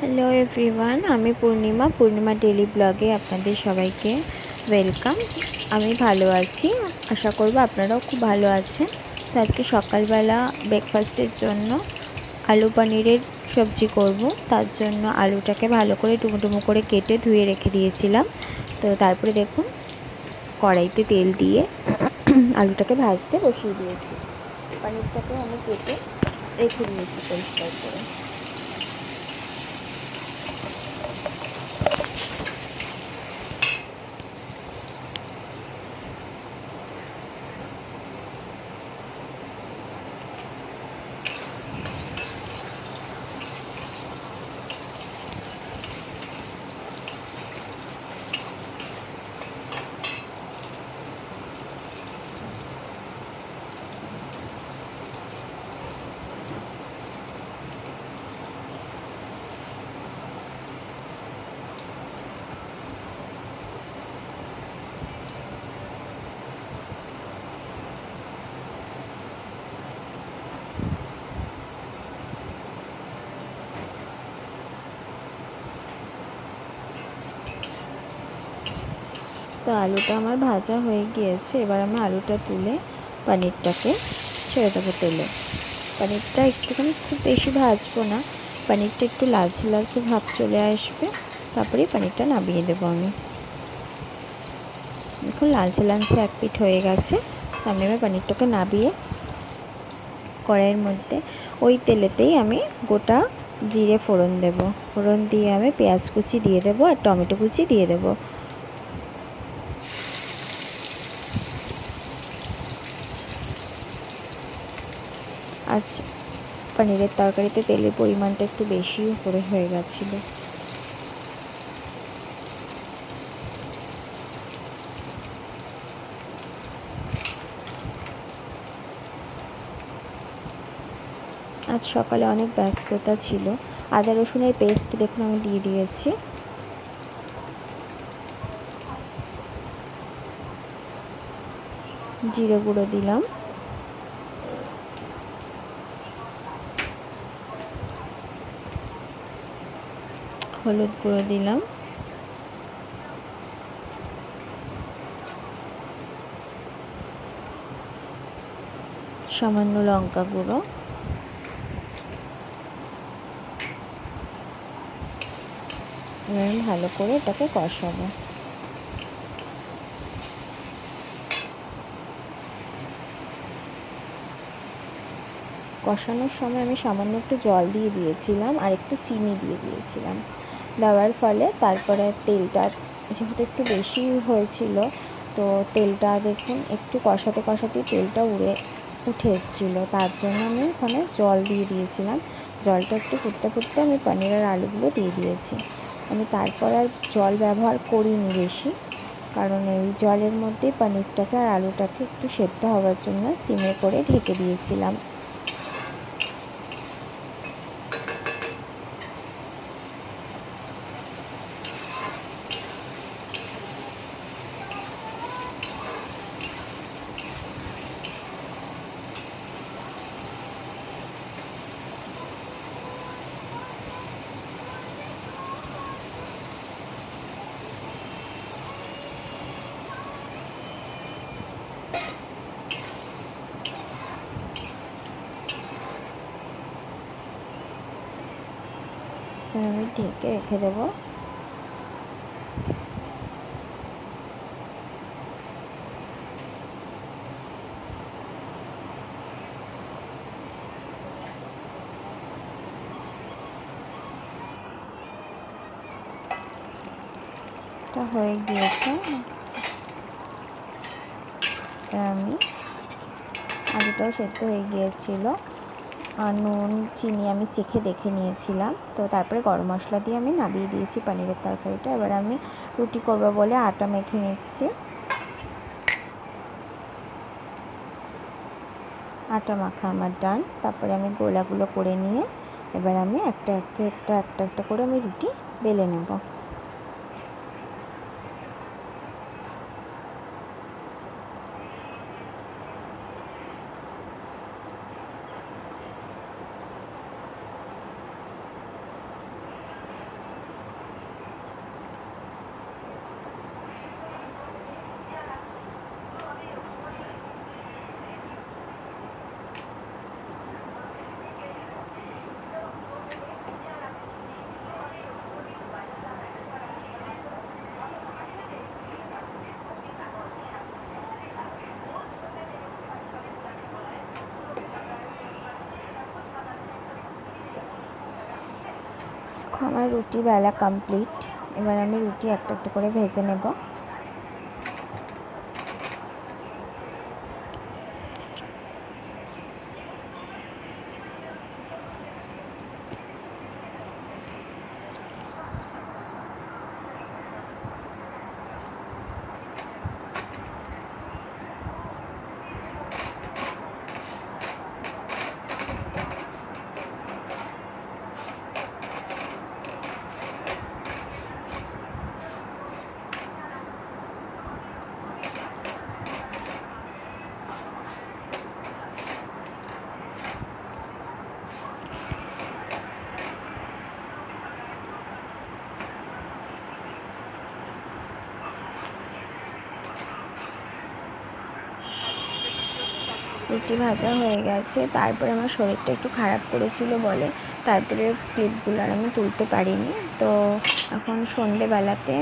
Hello everyone, আমি পূর্ণিমা daily ব্লগে আপনাদের সবাইকে ওয়েলকাম। আমি ভালো আছি, আশা করব আপনারাও খুব ভালো আছেন। তো আজকে সকালবেলা ব্রেকফাস্টের জন্য আলু পনিরের সবজি করব। তার জন্য আলুটাকে ভালো করে ডুমো করে কেটে ধুয়ে রেখে দিয়েছিলাম। তো তারপরে দেখুন কড়াইতে তেল দিয়ে আলুটাকে ভাজতে বসিয়ে দিয়েছি। পনিরটাকে আমি কেটে রেখে দিয়েছি পরিষ্কার করে। তো আলুটা আমার ভাজা হয়ে গিয়েছে। এবার আমি আলুটা তুলে পনিরটাকে ছেড়ে দেবো তেলে। পনিরটা একটুখানি, খুব বেশি ভাজবো না, পনিরটা একটু লালচে লালচে ভাব চলে আসবে, তারপরেই পনিরটা নামিয়ে দেবো আমি। দেখুন লালচে লালচে এক পিঠ হয়ে গেছে। তো আমি এবার পনিরটাকে নামিয়ে কড়াইয়ের মধ্যে ওই তেলেতেই আমি গোটা জিরে ফোড়ন দেবো। ফোড়ন দিয়ে আমি পেঁয়াজ কুচি দিয়ে দেবো আর টমেটো কুচি দিয়ে দেবো। আজ পনিরের তরকারিতে তেলের পরিমাণটা একটু বেশি করে হয়ে গেছিলো। আজ সকালে অনেক ব্যস্ততা ছিল। আদা রসুনের পেস্ট দেখুন আমি দিয়ে দিয়েছি। জিরে গুঁড়ো দিলাম, হলুদ গুঁড়ো দিলাম, সামান্য লঙ্কা গুঁড়ো, ভালো করে এটাকে কষাবো। কষানোর সময় আমি সামান্য একটু জল দিয়ে দিয়েছিলাম আর একটু চিনি দিয়ে দিয়েছিলাম। দেওয়ার ফলে তারপরে তেলটা যেহেতু একটু বেশি হয়েছিল, তো তেলটা দেখুন একটু কষাতে কষাতেই তেলটা উঠে এসেছিলো, তার জন্য আমি ওখানে জল দিয়ে দিয়েছিলাম। জলটা একটু ফুটতে ফুটতে আমি পনির আর আলুগুলো দিয়ে দিয়েছি। আমি তারপর আর জল ব্যবহার করিনি বেশি, কারণ এই জলের মধ্যেই পনিরটাকে আর আলুটাকে একটু সেদ্ধ হওয়ার জন্য সিমে করে ঢেকে দিয়েছিলাম। আমি ঢেকে রেখে দেবো। হয়ে গিয়েছে। আমি আলুটাও সেদ্ধ হয়ে গিয়েছিল, আর নুন চিনি আমি চেখে দেখে নিয়েছিলাম। তো তারপরে গরম মশলা দিয়ে আমি নামিয়ে দিয়েছি পনিরের তরকারিটা। এবার আমি রুটি করবো বলে আটা মেখে নিচ্ছি। আটা মাখা আমার ডান। তারপরে আমি গোলাগুলো করে নিয়ে এবার আমি একটা একটা করে আমি রুটি বেলে নেব। দেখো আমার রুটি বেলা কমপ্লিট। এবার আমি রুটি একটা একটা করে ভেজে নেব। রুটি ভাজা হয়ে গেছে। তারপরে আমার শরীরটা একটু খারাপ করেছিল বলে তারপরে ক্লিপগুলো আর আমি তুলতে পারিনি। তো এখন সন্ধেবেলাতে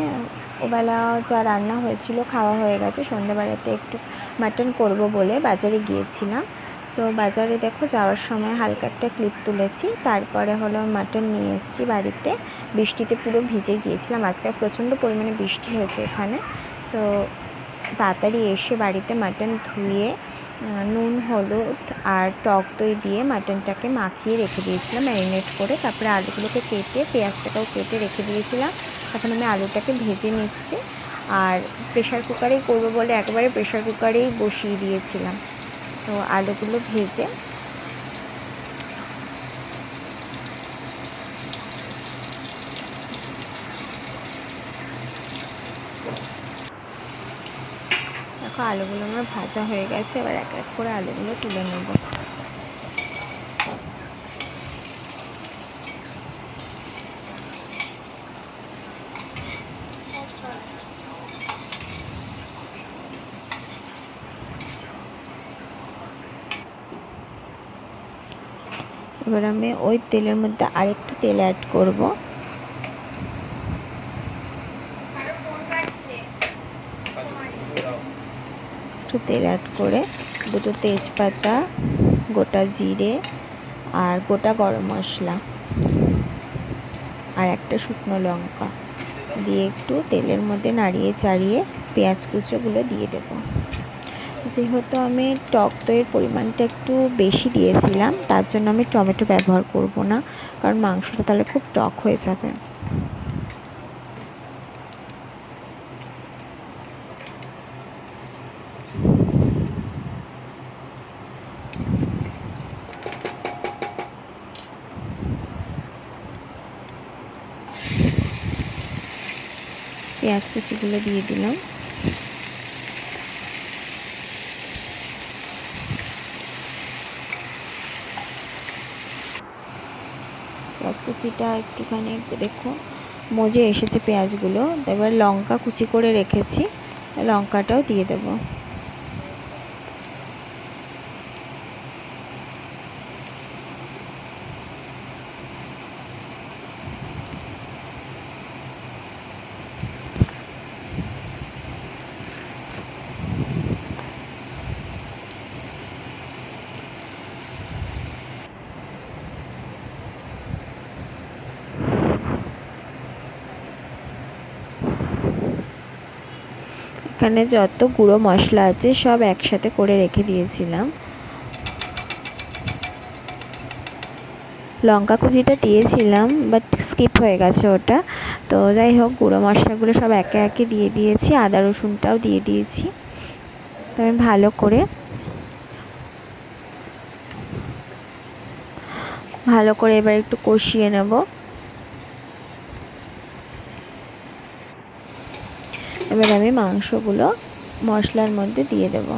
ওবেলা যা রান্না হয়েছিল খাওয়া হয়ে গেছে। সন্ধেবেলাতে একটু মাটন করব বলে বাজারে গিয়েছিলাম। তো বাজারে দেখো যাওয়ার সময় হালকা একটা ক্লিপ তুলেছি। তারপরে হলো মাটন নিয়ে এসেছি বাড়িতে। বৃষ্টিতে পুরো ভিজে গিয়েছিলাম, আজকে প্রচণ্ড পরিমাণে বৃষ্টি হয়েছে এখানে। তো তাড়াতাড়ি এসে বাড়িতে মাটন ধুয়ে নুন হলুদ আর টক দই দিয়ে মাটনটাকে মাখিয়ে রেখে দিয়েছিলাম ম্যারিনেট করে। তারপরে আলুগুলোকে কেটে পেঁয়াজটাকেও কেটে রেখে দিয়েছিলাম। এখন আমি আলুটাকে ভেজে নিচ্ছি। আর প্রেশার কুকারেই করবো বলে একবারে প্রেশার কুকারেই বসিয়ে দিয়েছিলাম। তো আলুগুলো ভেজে দেখো আলুগুলো আমার ভাজা হয়ে গেছে। এবার এক এক করে আলুগুলো তুলে নেব। এবার আমি ওই তেলের মধ্যে আরেকটু তেল অ্যাড করব। একটু তেল অ্যাড করে দুটো তেজপাতা, গোটা জিরে আর গোটা গরম মশলা আর একটা শুকনো লঙ্কা দিয়ে একটু তেলের মধ্যে নাড়িয়ে চাড়িয়ে পেঁয়াজ কুচোগুলো দিয়ে দেব। যেহেতু আমি টক দইয়ের পরিমাণটা একটু বেশি দিয়েছিলাম তার জন্য আমি টমেটো ব্যবহার করব না, কারণ মাংসটা তাহলে খুব টক হয়ে যাবে। পেঁয়াজ কুচিগুলো দিয়ে দিলাম। পেঁয়াজ কুচিটা একটুখানি দেখো মজে এসেছে পেঁয়াজগুলো। এবার লঙ্কা কুচি করে রেখেছি, লঙ্কাটাও দিয়ে দেব। এখানে যত গুঁড়ো মশলা আছে সব একসাথে করে রেখে দিয়েছিলাম। লঙ্কা কুচিটা দিয়েছিলাম বাট স্কিপ হয়ে গেছে ওটা। তো যাই হোক গুঁড়ো মশলাগুলো সব একে একে দিয়ে দিয়েছি, আদা রসুনটাও দিয়ে দিয়েছি। তো আমি ভালো করে এবার একটু কষিয়ে নেব। এবার আমি মাংসগুলো মশলার মধ্যে দিয়ে দেব।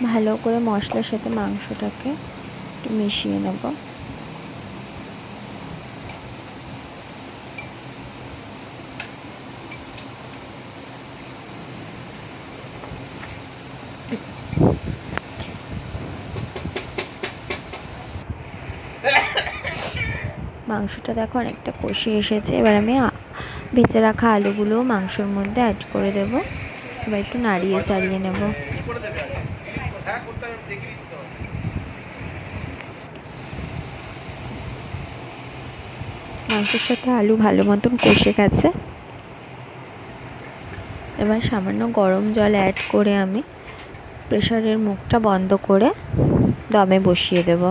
ভালো করে মশলার সাথে মাংসটাকে একটু মিশিয়ে নেব। মাংসটা দেখো অনেকটা কষে এসেছে। এবার আমি ভেজে রাখা আলুগুলো মাংসের মধ্যে অ্যাড করে দেবো। এবার একটু নাড়িয়ে চাড়িয়ে নেব। মাংসের সাথে আলু ভালো মতন কষে গেছে। এবার সামান্য গরম জল অ্যাড করে আমি প্রেসারের মুখটা বন্ধ করে দমে বসিয়ে দেব।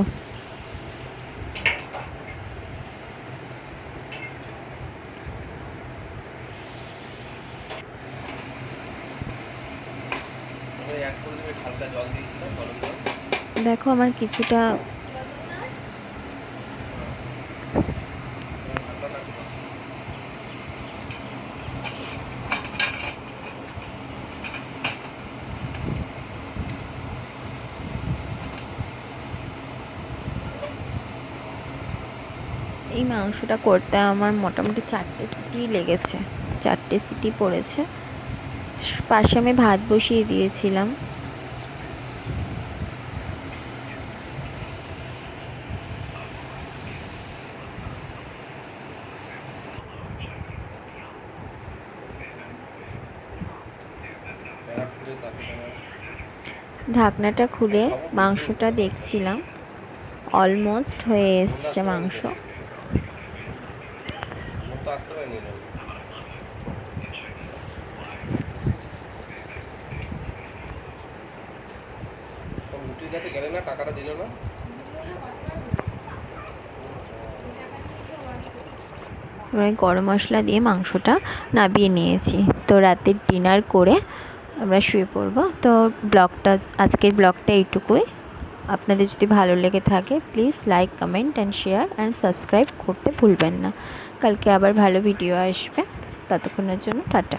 দেখো আমার কিছুটা এই মাংসটা করতে আমার মোটামুটি 4টে সিটি লেগেছে, 4টে সিটি পড়েছে। পাশে আমি ভাত বসিয়ে দিয়েছিলাম। ঢাকনাটা খুলে মাংসটা দেখছিলাম, অলমোস্ট হয়ে এসছে মাংস। আমি গরম মশলা দিয়ে মাংসটা নামিয়ে নিয়েছি। তো রাতের ডিনার করে আমরা শুয়ে পড়বো। তো আজকের ব্লগটা এইটুকুই। আপনাদের যদি ভালো লেগে থাকে please like, comment and share and subscribe করতে ভুলবেন না। কালকে আবার ভালো ভিডিও আসবে। ততক্ষণের জন্য টাটা।